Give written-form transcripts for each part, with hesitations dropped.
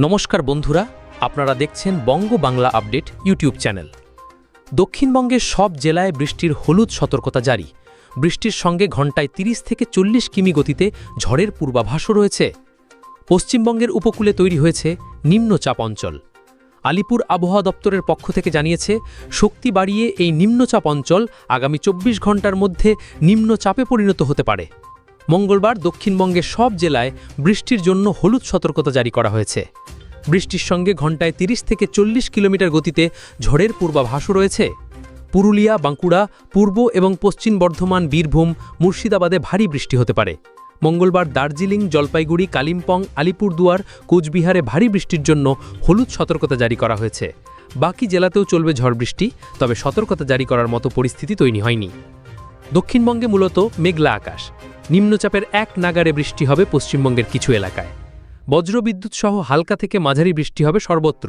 নমস্কার বন্ধুরা, আপনারা দেখছেন বঙ্গ বাংলা আপডেট ইউটিউব চ্যানেল। দক্ষিণবঙ্গের সব জেলায় বৃষ্টির হলুদ সতর্কতা জারি। বৃষ্টির সঙ্গে ঘণ্টায় ৩০ থেকে ৪০ কিমি গতিতে ঝড়ের পূর্বাভাসও রয়েছে। পশ্চিমবঙ্গের উপকূলে তৈরি হয়েছে নিম্নচাপ অঞ্চল। আলিপুর আবহাওয়া দপ্তরের পক্ষ থেকে জানিয়েছে, শক্তি বাড়িয়ে এই নিম্নচাপ অঞ্চল আগামী ২৪ ঘণ্টার মধ্যে নিম্নচাপে পরিণত হতে পারে। মঙ্গলবার দক্ষিণবঙ্গের সব জেলায় বৃষ্টির জন্য হলুদ সতর্কতা জারি করা হয়েছে। বৃষ্টির সঙ্গে ঘণ্টায় ৩০ থেকে ৪০ কিলোমিটার গতিতে ঝড়ের পূর্বাভাসও রয়েছে। পুরুলিয়া, বাঁকুড়া, পূর্ব এবং পশ্চিম বর্ধমান, বীরভূম, মুর্শিদাবাদে ভারী বৃষ্টি হতে পারে। মঙ্গলবার দার্জিলিং, জলপাইগুড়ি, কালিম্পং, আলিপুরদুয়ার, কোচবিহারে ভারী বৃষ্টির জন্য হলুদ সতর্কতা জারি করা হয়েছে। বাকি জেলাতেও চলবে ঝড় বৃষ্টি, তবে সতর্কতা জারি করার মতো পরিস্থিতি তৈরি হয়নি। দক্ষিণবঙ্গে মূলত মেঘলা আকাশ। নিম্নচাপের এক নাগাড়ে বৃষ্টি হবে পশ্চিমবঙ্গের কিছু এলাকায়। বজ্রবিদ্যুৎ সহ হালকা থেকে মাঝারি বৃষ্টি হবে সর্বত্র।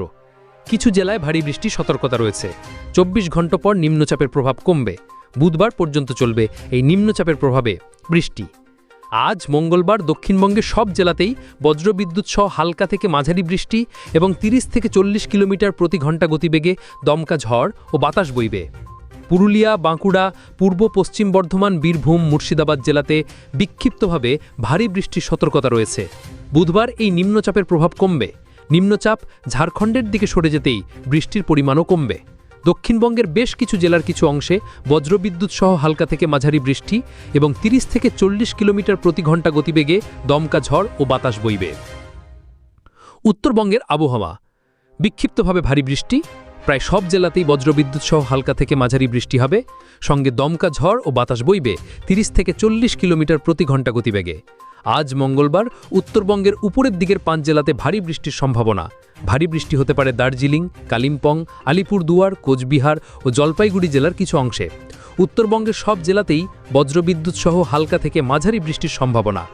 কিছু জেলায় ভারী বৃষ্টির সতর্কতা রয়েছে। ২৪ ঘণ্টা পর নিম্নচাপের প্রভাব কমবে। বুধবার পর্যন্ত চলবে এই নিম্নচাপের প্রভাবে বৃষ্টি। আজ মঙ্গলবার দক্ষিণবঙ্গের সব জেলাতেই বজ্রবিদ্যুৎ সহ হালকা থেকে মাঝারি বৃষ্টি এবং ৩০ থেকে ৪০ কিলোমিটার প্রতি ঘণ্টা গতিবেগে দমকা ঝড় ও বাতাস বইবে। পুরুলিয়া, বাঁকুড়া, পূর্ব পশ্চিম বর্ধমান, বীরভূম, মুর্শিদাবাদ জেলাতে বিক্ষিপ্তভাবে ভারী বৃষ্টির সতর্কতা রয়েছে। বুধবার এই নিম্নচাপের প্রভাব কমবে। নিম্নচাপ ঝাড়খণ্ডের দিকে সরে যেতেই বৃষ্টির পরিমাণও কমবে। দক্ষিণবঙ্গের বেশ কিছু জেলার কিছু অংশে বজ্রবিদ্যুৎ সহ হালকা থেকে মাঝারি বৃষ্টি এবং ৩০ থেকে ৪০ কিলোমিটার প্রতি ঘণ্টা গতিবেগে দমকা ঝড় ও বাতাস বইবে। উত্তরবঙ্গের আবহাওয়া বিক্ষিপ্তভাবে ভারী বৃষ্টি। প্রায় সব জেলাতেই বজ্রবিদ্যুৎ সহ হালকা থেকে মাঝারি বৃষ্টি হবে, সঙ্গে দমকা ঝড় ও বাতাস বইবে ৩০ থেকে ৪০ কিলোমিটার প্রতি ঘণ্টা গতিবেগে। আজ মঙ্গলবার উত্তরবঙ্গের উপরের দিকের ৫ জেলাতে ভারী বৃষ্টির সম্ভাবনা। ভারী বৃষ্টি হতে পারে দার্জিলিং, কালিম্পং, আলিপুরদুয়ার, কোচবিহার ও জলপাইগুড়ি জেলার কিছু অংশে। উত্তরবঙ্গের সব জেলাতেই বজ্রবিদ্যুৎ সহ হালকা থেকে মাঝারি বৃষ্টির সম্ভাবনা।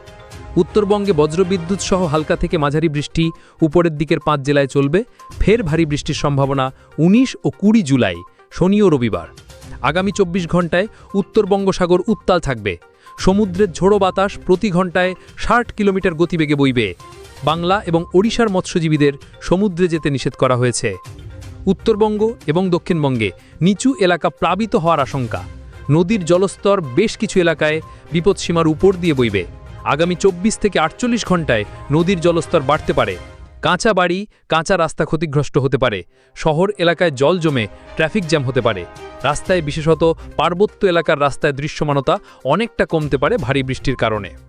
উত্তরবঙ্গে বজ্রবিদ্যুৎ সহ হালকা থেকে মাঝারি বৃষ্টি উপরের দিকের ৫ জেলায় চলবে। ফের ভারী বৃষ্টির সম্ভাবনা ১৯ ও ২০ জুলাই, শনি ও রবিবার। আগামী ২৪ ঘণ্টায় উত্তরবঙ্গসাগর উত্তাল থাকবে। সমুদ্রের ঝোড়ো বাতাস প্রতি ঘণ্টায় ৬০ কিলোমিটার গতিবেগে বইবে। বাংলা এবং ওড়িশার মৎস্যজীবীদের সমুদ্রে যেতে নিষেধ করা হয়েছে। উত্তরবঙ্গ এবং দক্ষিণবঙ্গে নিচু এলাকা প্লাবিত হওয়ার আশঙ্কা। নদীর জলস্তর বেশ কিছু এলাকায় বিপদসীমার উপর দিয়ে বইবে। আগামী ২৪ থেকে ৪৮ ঘণ্টায় নদীর জলস্তর বাড়তে পারে। কাঁচা বাড়ি, কাঁচা রাস্তা ক্ষতিগ্রস্ত হতে পারে। শহর এলাকায় জল জমে ট্রাফিক জ্যাম হতে পারে। রাস্তায়, বিশেষত পার্বত্য এলাকার রাস্তায় দৃশ্যমানতা অনেকটা কমতে পারে ভারী বৃষ্টির কারণে।